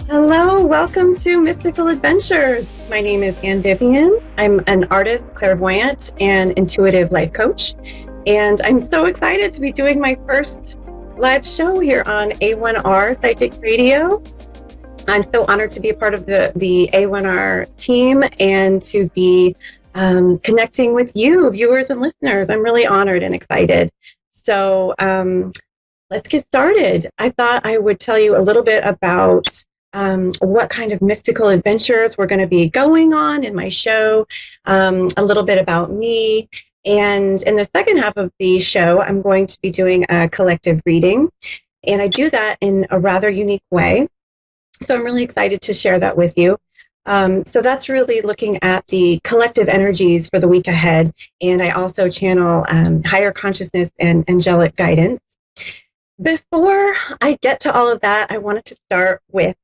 Hello, welcome to Mystical Adventures. My name is Vivian. I'm an artist, clairvoyant, and intuitive life coach. And I'm so excited to be doing my first live show here on A1R Psychic Radio. I'm so honored to be a part of the A1R team and to be connecting with you, viewers and listeners. I'm really honored and excited. So let's get started. I thought I would tell you a little bit about what kind of mystical adventures we're going to be going on in my show, a little bit about me. And in the second half of the show, I'm going to be doing a collective reading. And I do that in a rather unique way. So I'm really excited to share that with you. So that's really looking at the collective energies for the week ahead. And I also channel higher consciousness and angelic guidance. Before I get to all of that, I wanted to start with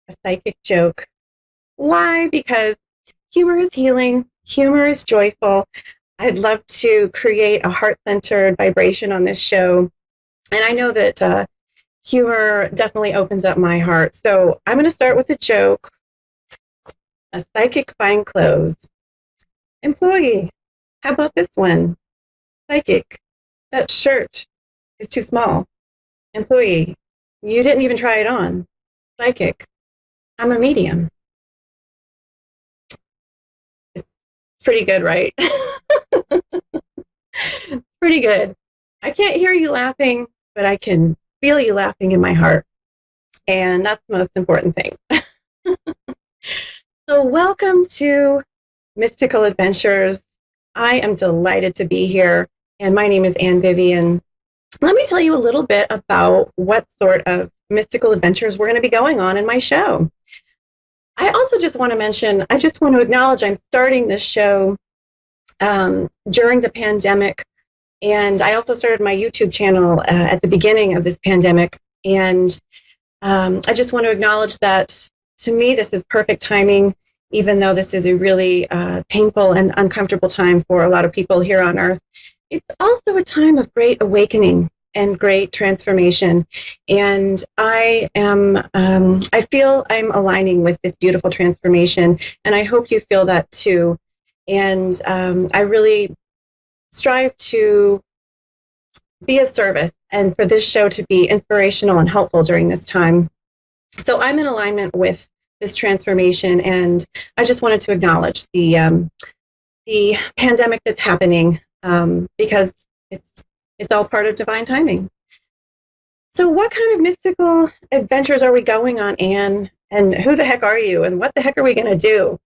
a psychic joke. Why? Because humor is healing, humor is joyful. I'd love to create a heart-centered vibration on this show. And I know that humor definitely opens up my heart. So I'm going to start with a joke. A psychic fine clothes. Employee, how about this one? Psychic, that shirt is too small. Employee, you didn't even try it on. Psychic, I'm a medium. It's pretty good, right? Pretty good. I can't hear you laughing, but I can feel you laughing in my heart. And that's the most important thing. So welcome to Mystical Adventures. I am delighted to be here. And my name is Vivian. Let me tell you a little bit about what sort of mystical adventures we're going to be going on in my show. I also just want to mention, I just want to acknowledge I'm starting this show during the pandemic. And I also started my YouTube channel at the beginning of this pandemic. And I just want to acknowledge that to me, this is perfect timing, even though this is a really painful and uncomfortable time for a lot of people here on Earth. It's also a time of great awakening and great transformation. And I feel I'm aligning with this beautiful transformation, and I hope you feel that too. And I really strive to be of service and for this show to be inspirational and helpful during this time. So I'm in alignment with this transformation, and I just wanted to acknowledge the pandemic that's happening because it's all part of divine timing. So what kind of mystical adventures are we going on, Anne? And who the heck are you? And what the heck are we going to do?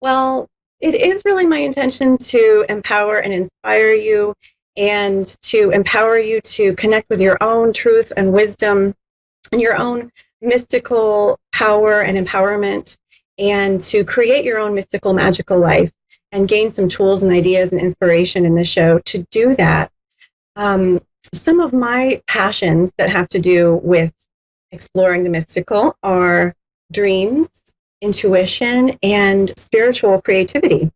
Well, it is really my intention to empower and inspire you, and to empower you to connect with your own truth and wisdom and your own mystical power and empowerment, and to create your own mystical magical life and gain some tools and ideas and inspiration in the show to do that. Some of my passions that have to do with exploring the mystical are dreams, intuition, and spiritual creativity.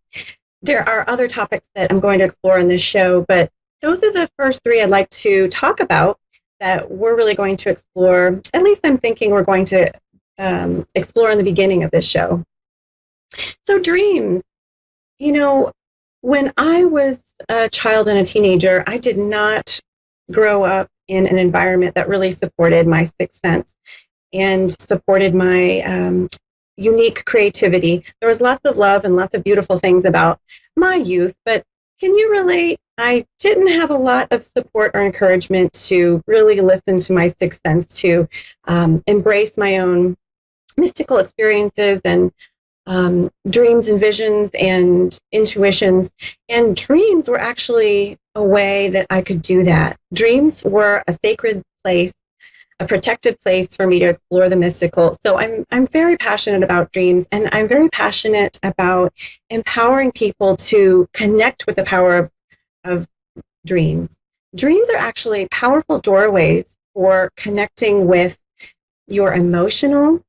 There are other topics that I'm going to explore in this show, but those are the first three I'd like to talk about that we're really going to explore. At least I'm thinking we're going to explore in the beginning of this show. So dreams. You know, when I was a child and a teenager, I did not grow up in an environment that really supported my sixth sense and supported my unique creativity. There was lots of love and lots of beautiful things about my youth, but can you relate? I didn't have a lot of support or encouragement to really listen to my sixth sense, to embrace my own mystical experiences and dreams and visions and intuitions. And dreams were actually a way that I could do that. Dreams were a sacred place, a protected place for me to explore the mystical. So I'm very passionate about dreams, and I'm very passionate about empowering people to connect with the power of dreams. Dreams are actually powerful doorways for connecting with your emotional,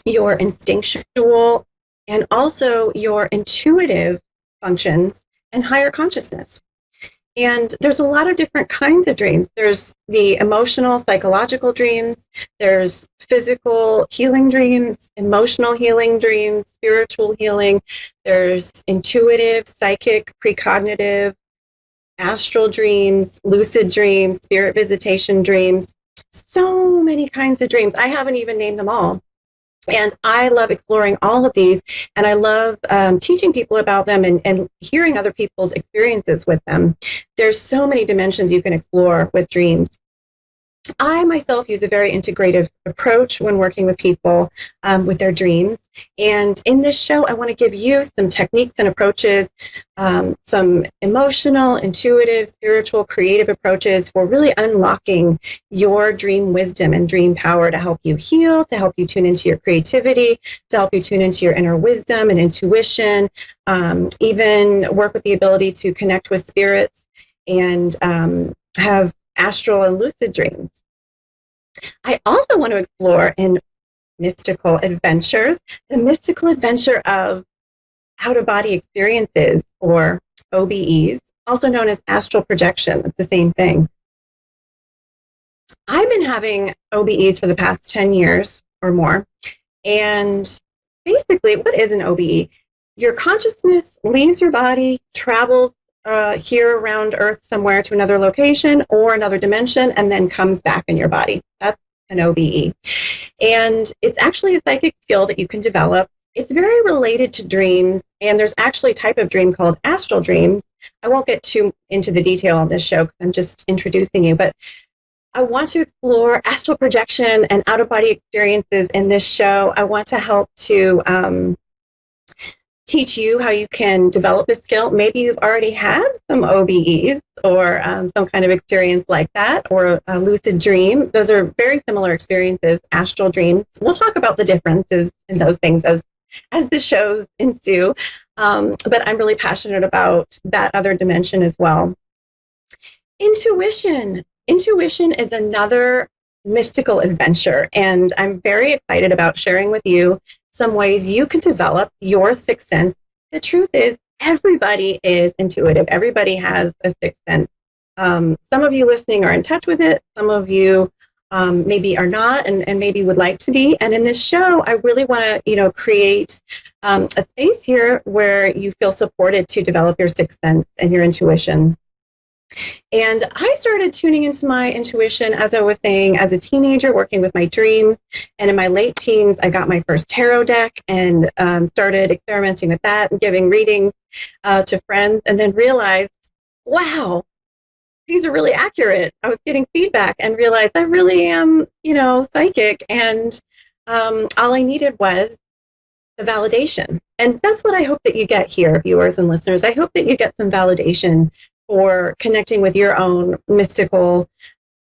your instinctual, and also your intuitive functions and higher consciousness. And there's a lot of different kinds of dreams. There's the emotional, psychological dreams. There's physical healing dreams, emotional healing dreams, spiritual healing. There's intuitive, psychic, precognitive, astral dreams, lucid dreams, spirit visitation dreams. So many kinds of dreams. I haven't even named them all. And I love exploring all of these, and I love teaching people about them and hearing other people's experiences with them. There's so many dimensions you can explore with dreams. I myself use a very integrative approach when working with people with their dreams. And in this show, I want to give you some techniques and approaches, some emotional, intuitive, spiritual, creative approaches for really unlocking your dream wisdom and dream power to help you heal, to help you tune into your creativity, to help you tune into your inner wisdom and intuition, even work with the ability to connect with spirits and have astral and lucid dreams. I also want to explore in mystical adventures, the mystical adventure of out-of-body experiences, or OBEs, also known as astral projection. It's the same thing. I've been having OBEs for the past 10 years or more. And basically, what is an OBE? Your consciousness leaves your body, travels here around Earth somewhere to another location or another dimension, and then comes back in your body. That's an OBE. And it's actually a psychic skill that you can develop. It's very related to dreams, and there's actually a type of dream called astral dreams. I won't get too into the detail on this show because I'm just introducing you, but I want to explore astral projection and out-of-body experiences in this show. I want to help to teach you how you can develop this skill. Maybe you've already had some OBEs or some kind of experience like that, or a lucid dream. Those are very similar experiences, astral dreams. We'll talk about the differences in those things as the shows ensue, but I'm really passionate about that other dimension as well. Intuition. Intuition is another mystical adventure, and I'm very excited about sharing with you some ways you can develop your sixth sense. The truth is, everybody is intuitive. Everybody has a sixth sense. Some of you listening are in touch with it. Some of you maybe are not, and maybe would like to be. And in this show, I really want to, create a space here where you feel supported to develop your sixth sense and your intuition. And I started tuning into my intuition, as I was saying, as a teenager, working with my dreams. And in my late teens, I got my first tarot deck and started experimenting with that and giving readings to friends, and then realized, wow, these are really accurate. I was getting feedback and realized I really am, psychic. And all I needed was the validation. And that's what I hope that you get here, viewers and listeners. I hope that you get some validation for connecting with your own mystical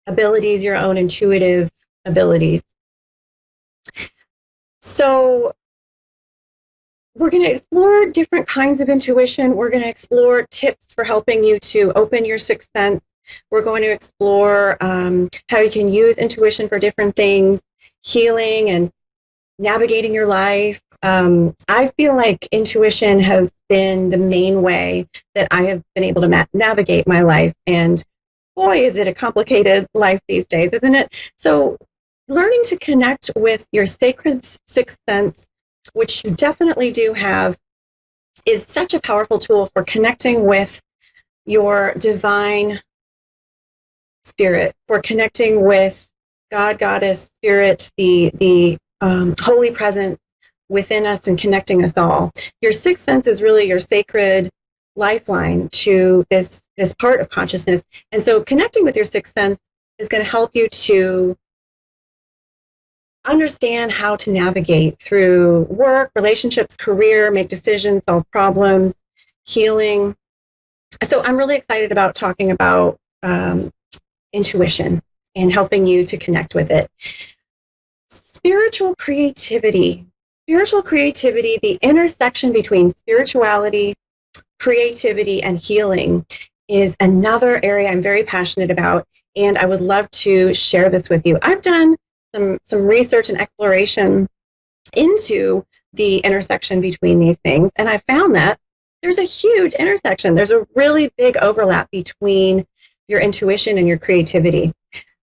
abilities, your own intuitive abilities. So we're going to explore different kinds of intuition. We're going to explore tips for helping you to open your sixth sense. We're going to explore how you can use intuition for different things, healing and navigating your life. I feel like intuition has been the main way that I have been able to navigate my life. And boy, is it a complicated life these days, isn't it? So learning to connect with your sacred sixth sense, which you definitely do have, is such a powerful tool for connecting with your divine spirit, for connecting with God, Goddess, Spirit, the holy presence within us and connecting us all. Your sixth sense is really your sacred lifeline to this part of consciousness. And so connecting with your sixth sense is going to help you to understand how to navigate through work, relationships, career, make decisions, solve problems, healing. So I'm really excited about talking about intuition and helping you to connect with it. Spiritual creativity. Spiritual creativity, the intersection between spirituality, creativity, and healing, is another area I'm very passionate about, and I would love to share this with you. I've done some research and exploration into the intersection between these things, and I found that there's a huge intersection. There's a really big overlap between your intuition and your creativity.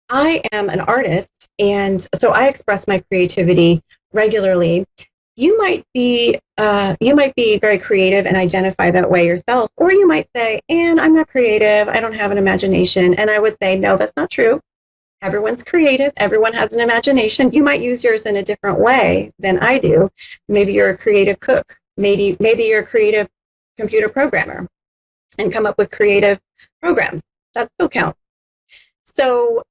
I am an artist, and so I express my creativity regularly. You might be very creative and identify that way yourself, or you might say, "And I'm not creative. I don't have an imagination." And I would say, "No, that's not true. Everyone's creative. Everyone has an imagination. You might use yours in a different way than I do. Maybe you're a creative cook. Maybe you're a creative computer programmer and come up with creative programs. That still counts." So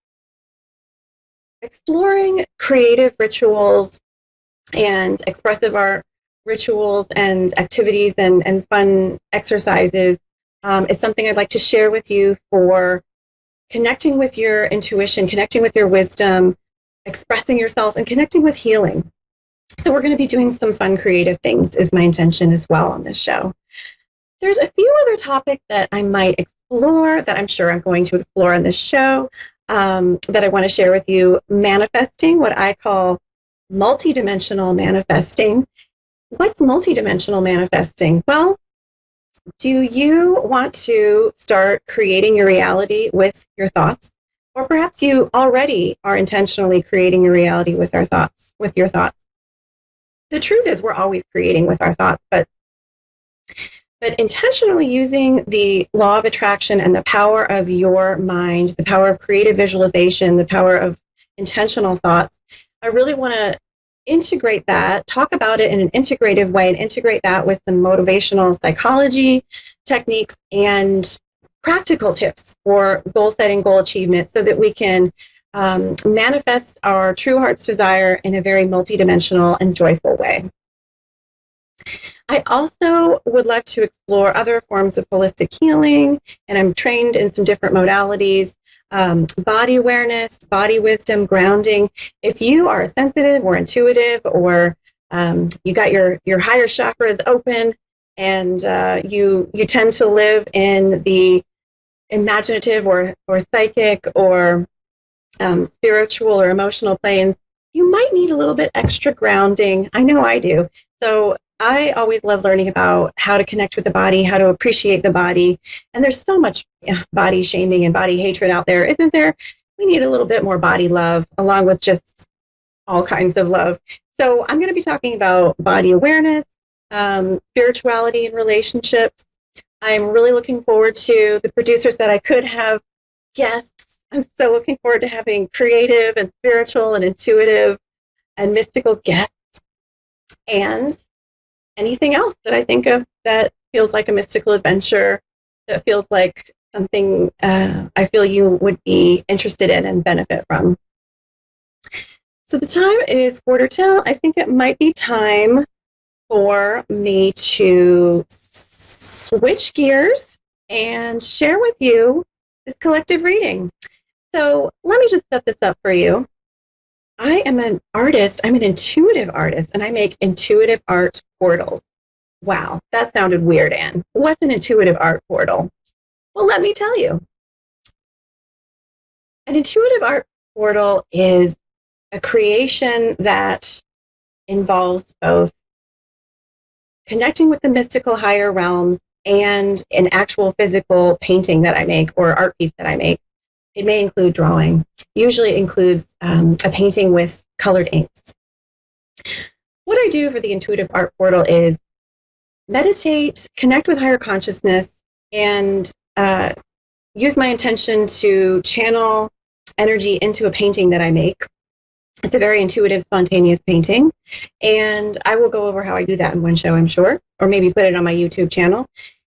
exploring creative rituals and expressive art rituals and activities and fun exercises is something I'd like to share with you for connecting with your intuition, connecting with your wisdom, expressing yourself, and connecting with healing. So we're going to be doing some fun creative things is my intention as well on this show. There's a few other topics that I might explore that I'm sure I'm going to explore on this show that I want to share with you. Manifesting, what I call multidimensional manifesting. What's multidimensional manifesting? Well, do you want to start creating your reality with your thoughts? Or perhaps you already are intentionally creating your reality with your thoughts. The truth is we're always creating with our thoughts, but intentionally using the law of attraction and the power of your mind, the power of creative visualization, the power of intentional thoughts, I really want to integrate that, talk about it in an integrative way, and integrate that with some motivational psychology techniques and practical tips for goal setting, goal achievement, so that we can manifest our true heart's desire in a very multidimensional and joyful way. I also would like to explore other forms of holistic healing, and I'm trained in some different modalities. Body awareness, body wisdom, grounding. If you are sensitive or intuitive, or you got your higher chakras open, and you tend to live in the imaginative or psychic or spiritual or emotional planes, you might need a little bit extra grounding. I know I do. So I always love learning about how to connect with the body, how to appreciate the body. And there's so much body shaming and body hatred out there, isn't there? We need a little bit more body love, along with just all kinds of love. So I'm going to be talking about body awareness, spirituality and relationships. I'm really looking forward to the producers that I could have guests. I'm so looking forward to having creative and spiritual and intuitive and mystical guests. And anything else that I think of that feels like a mystical adventure, that feels like something I feel you would be interested in and benefit from. So the time is quarter till. I think it might be time for me to switch gears and share with you this collective reading. So let me just set this up for you. I am an artist. I'm an intuitive artist, and I make intuitive art portals. Wow, that sounded weird, Anne. What's an intuitive art portal? Well, let me tell you. An intuitive art portal is a creation that involves both connecting with the mystical higher realms and an actual physical painting that I make or art piece that I make. It may include drawing. Usually it includes a painting with colored inks. What I do for the intuitive art portal is meditate, connect with higher consciousness, and use my intention to channel energy into a painting that I make. It's a very intuitive, spontaneous painting, and I will go over how I do that in one show, I'm sure, or maybe put it on my YouTube channel.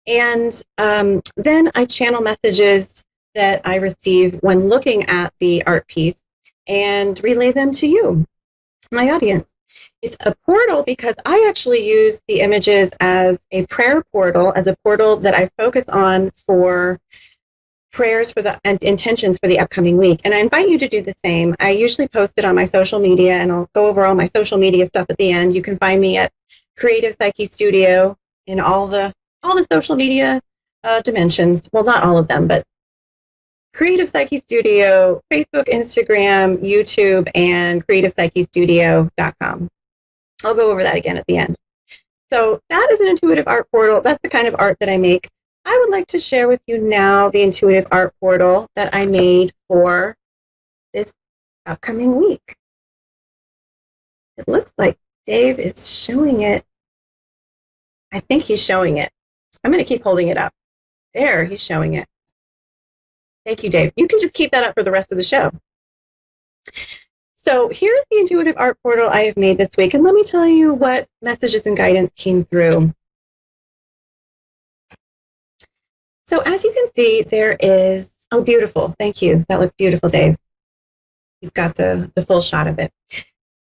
And then I channel messages that I receive when looking at the art piece and relay them to you, my audience. It's a portal because I actually use the images as a prayer portal, as a portal that I focus on for prayers for the and intentions for the upcoming week. And I invite you to do the same. I usually post it on my social media, and I'll go over all my social media stuff at the end. You can find me at Creative Psyche Studio in all the social media dimensions. Well, not all of them, but Creative Psyche Studio, Facebook, Instagram, YouTube, and creativepsychestudio.com. I'll go over that again at the end. So that is an intuitive art portal. That's the kind of art that I make. I would like to share with you now the intuitive art portal that I made for this upcoming week. It looks like Dave is showing it. I think he's showing it. I'm going to keep holding it up. There, he's showing it. Thank you, Dave. You can just keep that up for the rest of the show. So here's the intuitive art portal I have made this week, and let me tell you what messages and guidance came through. So as you can see, there is, oh, beautiful. Thank you. That looks beautiful, Dave. He's got the full shot of it.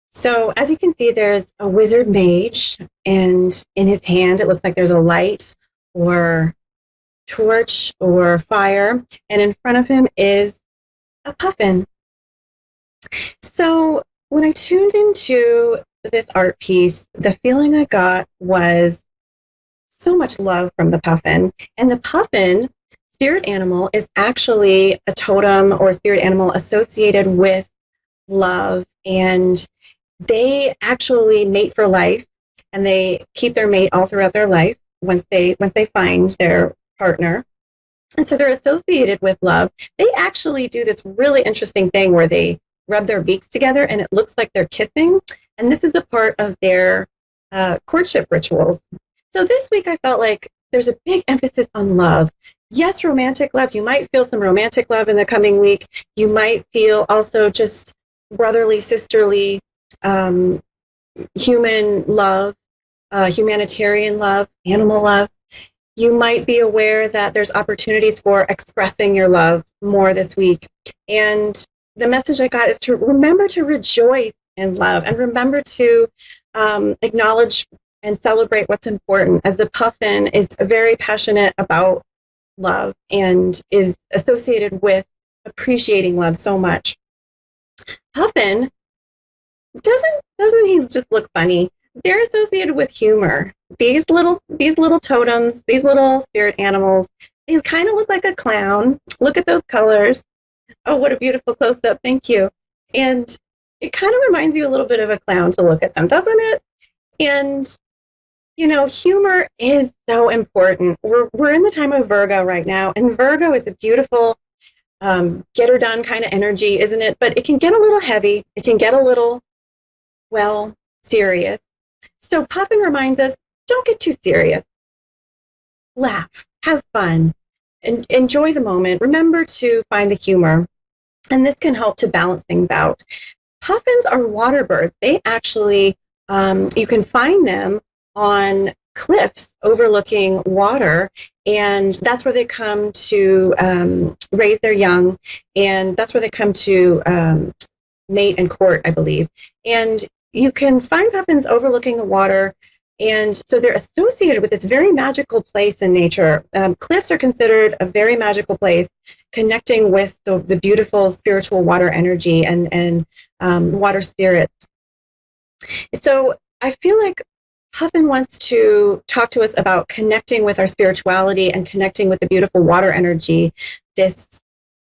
So as you can see, there's a wizard mage, and in his hand, it looks like there's a light or torch or fire, and in front of him is a puffin. So when I tuned into this art piece, the feeling I got was so much love from the puffin. And the puffin spirit animal is actually a totem or a spirit animal associated with love, and they actually mate for life, and they keep their mate all throughout their life once they find their partner. And so they're associated with love. They actually do this really interesting thing where they rub their beaks together and it looks like they're kissing. And this is a part of their courtship rituals. So this week I felt like there's a big emphasis on love. Yes, romantic love. You might feel some romantic love in the coming week. You might feel also just brotherly, sisterly, human love, humanitarian love, animal love. You might be aware that there's opportunities for expressing your love more this week. And the message I got is to remember to rejoice in love and remember to acknowledge and celebrate what's important, as the puffin is very passionate about love and is associated with appreciating love so much. Puffin, doesn't he just look funny? They're associated with humor. These little totems, these little spirit animals, they kind of look like a clown. Look at those colors. Oh, what a beautiful close-up. Thank you. And it kind of reminds you a little bit of a clown to look at them, doesn't it? And, you know, humor is so important. We're in the time of Virgo right now, and Virgo is a beautiful get her done kind of energy, isn't it? But it can get a little heavy. It can get a little, well, serious. So Puffin reminds us, don't get too serious. Laugh, have fun, and enjoy the moment. Remember to find the humor, and this can help to balance things out. Puffins are water birds. They actually, you can find them on cliffs overlooking water, and that's where they come to raise their young, and that's where they come to mate and court, I believe. And you can find puffins overlooking the water, and so they're associated with this very magical place in nature. Cliffs are considered a very magical place, connecting with the beautiful spiritual water energy and water spirits. So I feel like Puffin wants to talk to us about connecting with our spirituality and connecting with the beautiful water energy this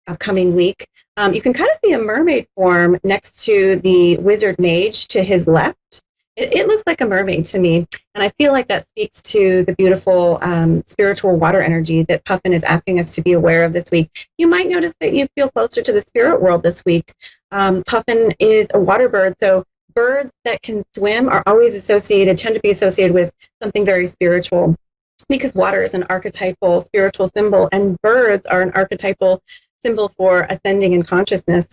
upcoming week. You can kind of see a mermaid form next to the wizard mage to his left. It looks like a mermaid to me, and I feel like that speaks to the beautiful spiritual water energy that Puffin is asking us to be aware of this week. You might notice that you feel closer to the spirit world this week. Puffin is a water bird, so birds that can swim are always tend to be associated with something very spiritual, because water is an archetypal spiritual symbol, and birds are an archetypal symbol for ascending in consciousness.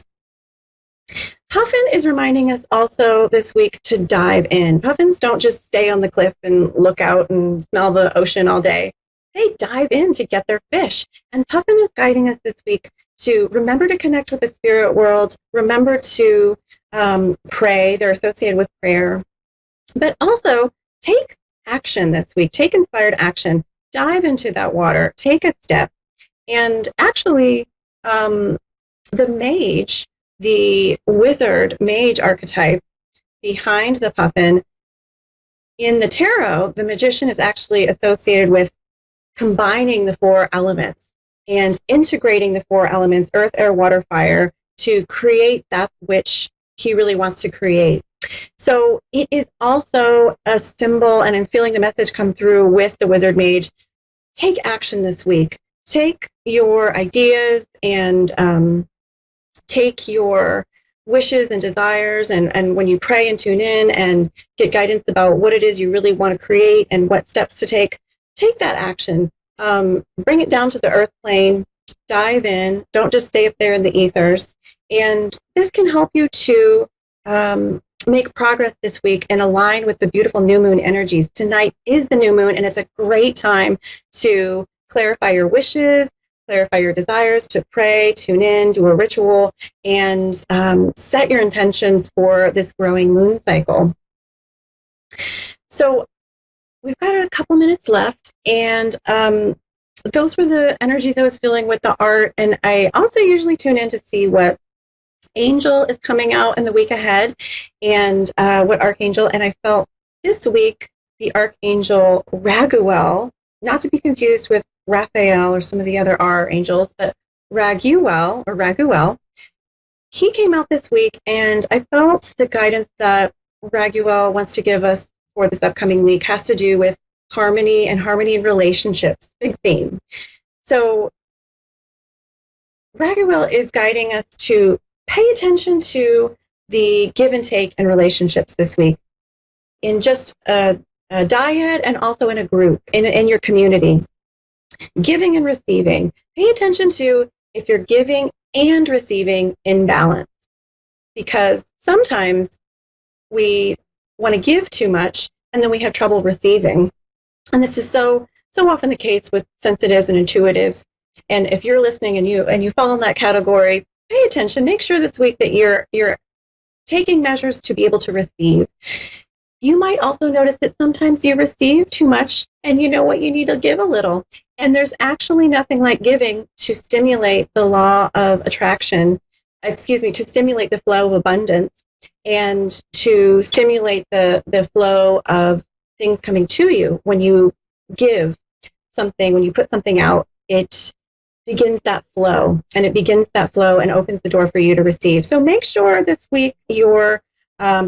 Puffin is reminding us also this week to dive in. Puffins don't just stay on the cliff and look out and smell the ocean all day. They dive in to get their fish. And Puffin is guiding us this week to remember to connect with the spirit world, remember to pray. They're associated with prayer. But also take action this week. Take inspired action. Dive into that water. Take a step. And actually, the mage, the wizard mage archetype behind the puffin, in the tarot, the magician is actually associated with combining the four elements and integrating the four elements, earth, air, water, fire, to create that which he really wants to create. So it is also a symbol, and I'm feeling the message come through with the Wizard Mage. Take action this week. Take your ideas and take your wishes and desires, and when you pray and tune in and get guidance about what it is you really want to create and what steps to take that action. Bring it down to the earth plane, dive in, don't just stay up there in the ethers. And this can help you to make progress this week and align with the beautiful new moon energies. Tonight is the new moon, and it's a great time to clarify your wishes, clarify your desires, to pray, tune in, do a ritual, and set your intentions for this growing moon cycle. So we've got a couple minutes left, and those were the energies I was feeling with the art. And I also usually tune in to see what angel is coming out in the week ahead, and what archangel. And I felt this week the Archangel Raguel, not to be confused with Raphael or some of the other archangels, but Raguel, he came out this week, and I felt the guidance that Raguel wants to give us for this upcoming week has to do with harmony and harmony in relationships, big theme. So Raguel is guiding us to pay attention to the give and take in relationships this week, in just a dyad and also in a group, in your community. Giving and receiving. Pay attention to if you're giving and receiving in balance, because sometimes we want to give too much and then we have trouble receiving. And this is so often the case with sensitives and intuitives. And if you're listening and you fall in that category, pay attention. Make sure this week that you're taking measures to be able to receive. You might also notice that sometimes you receive too much, and you know what, you need to give a little. And there's actually nothing like giving to stimulate the law of attraction, to stimulate the flow of abundance, and to stimulate the flow of things coming to you. When you give something, when you put something out, it begins that flow, and opens the door for you to receive. So make sure this week you're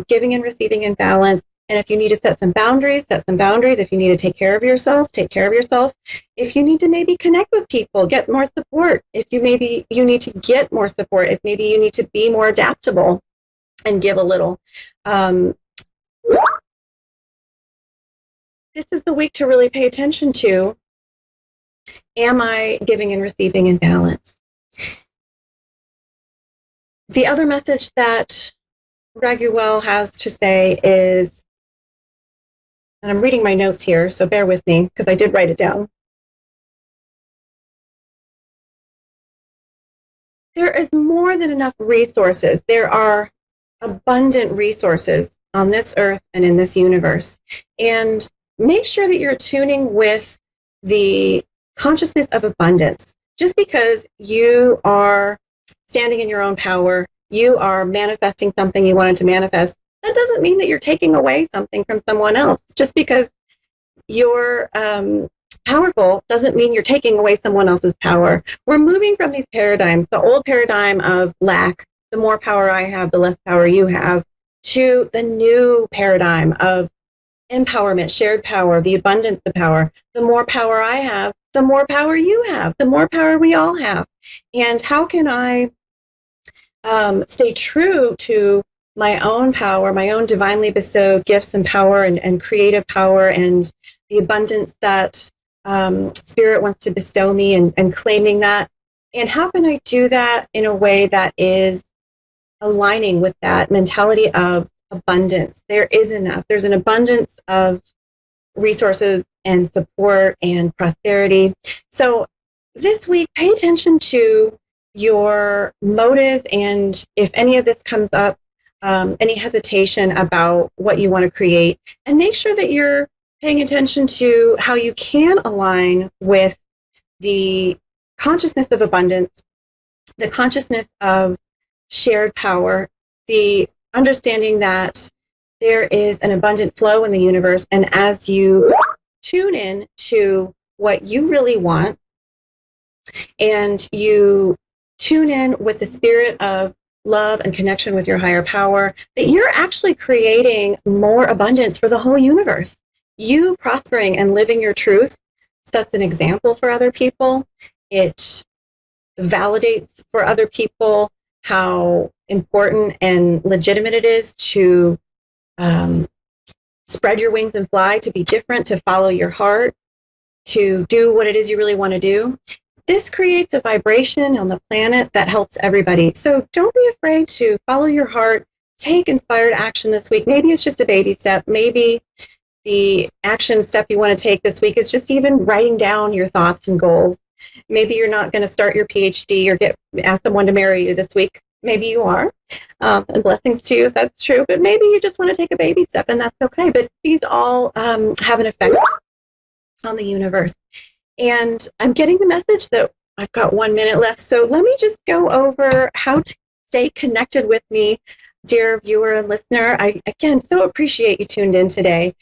giving and receiving in balance. And if you need to set some boundaries, set some boundaries. If you need to take care of yourself, take care of yourself. If you need to maybe connect with people, get more support. If you need to get more support, if maybe you need to be more adaptable and give a little. This is the week to really pay attention to, am I giving and receiving in balance? The other message that Raguel has to say is, and I'm reading my notes here, so bear with me because I did write it down. There is more than enough resources. There are abundant resources on this earth and in this universe. And make sure that you're tuning with the consciousness of abundance. Just because you are standing in your own power, you are manifesting something you wanted to manifest, that doesn't mean that you're taking away something from someone else. Just because you're powerful doesn't mean you're taking away someone else's power. We're moving from these paradigms, the old paradigm of lack, the more power I have, the less power you have, to the new paradigm of empowerment, shared power, the abundance of power. The more power I have, the more power you have, the more power we all have. And how can I stay true to my own power, my own divinely bestowed gifts and power, and creative power, and the abundance that Spirit wants to bestow me, and claiming that? And how can I do that in a way that is aligning with that mentality of abundance? There is enough. There's an abundance of resources and support and prosperity. So this week, pay attention to your motives, and if any of this comes up, any hesitation about what you want to create, and make sure that you're paying attention to how you can align with the consciousness of abundance, the consciousness of shared power, the understanding that there is an abundant flow in the universe. And as you tune in to what you really want, and you tune in with the spirit of love and connection with your higher power, that you're actually creating more abundance for the whole universe. You prospering and living your truth sets an example for other people. It validates for other people how important and legitimate it is to spread your wings and fly, to be different, to follow your heart, to do what it is you really want to do. This creates a vibration on the planet that helps everybody. So don't be afraid to follow your heart, take inspired action this week. Maybe it's just a baby step. Maybe the action step you want to take this week is just even writing down your thoughts and goals. Maybe you're not going to start your PhD or ask someone to marry you this week. Maybe you are, and blessings to you if that's true. But maybe you just want to take a baby step, and that's okay. But these all have an effect on the universe. And I'm getting the message that I've got 1 minute left. So let me just go over how to stay connected with me, dear viewer and listener. I, again, so appreciate you tuned in today.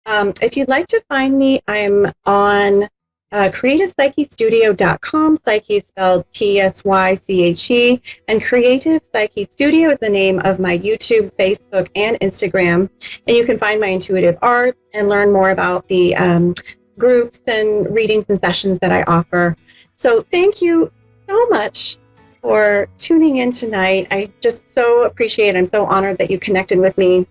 If you'd like to find me, I'm on CreativePsycheStudio.com. Psyche spelled Psyche, and Creative Psyche Studio is the name of my YouTube, Facebook, and Instagram. And you can find my intuitive arts and learn more about the groups and readings and sessions that I offer. So thank you so much for tuning in tonight. I just so appreciate it. I'm so honored that you connected with me.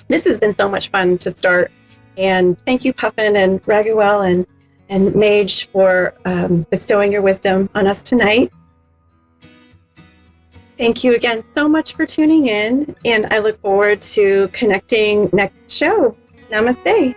This has been so much fun to start. And thank you, Puffin and Raguel and Mage, for bestowing your wisdom on us tonight. Thank you again so much for tuning in, and I look forward to connecting next show. Namaste.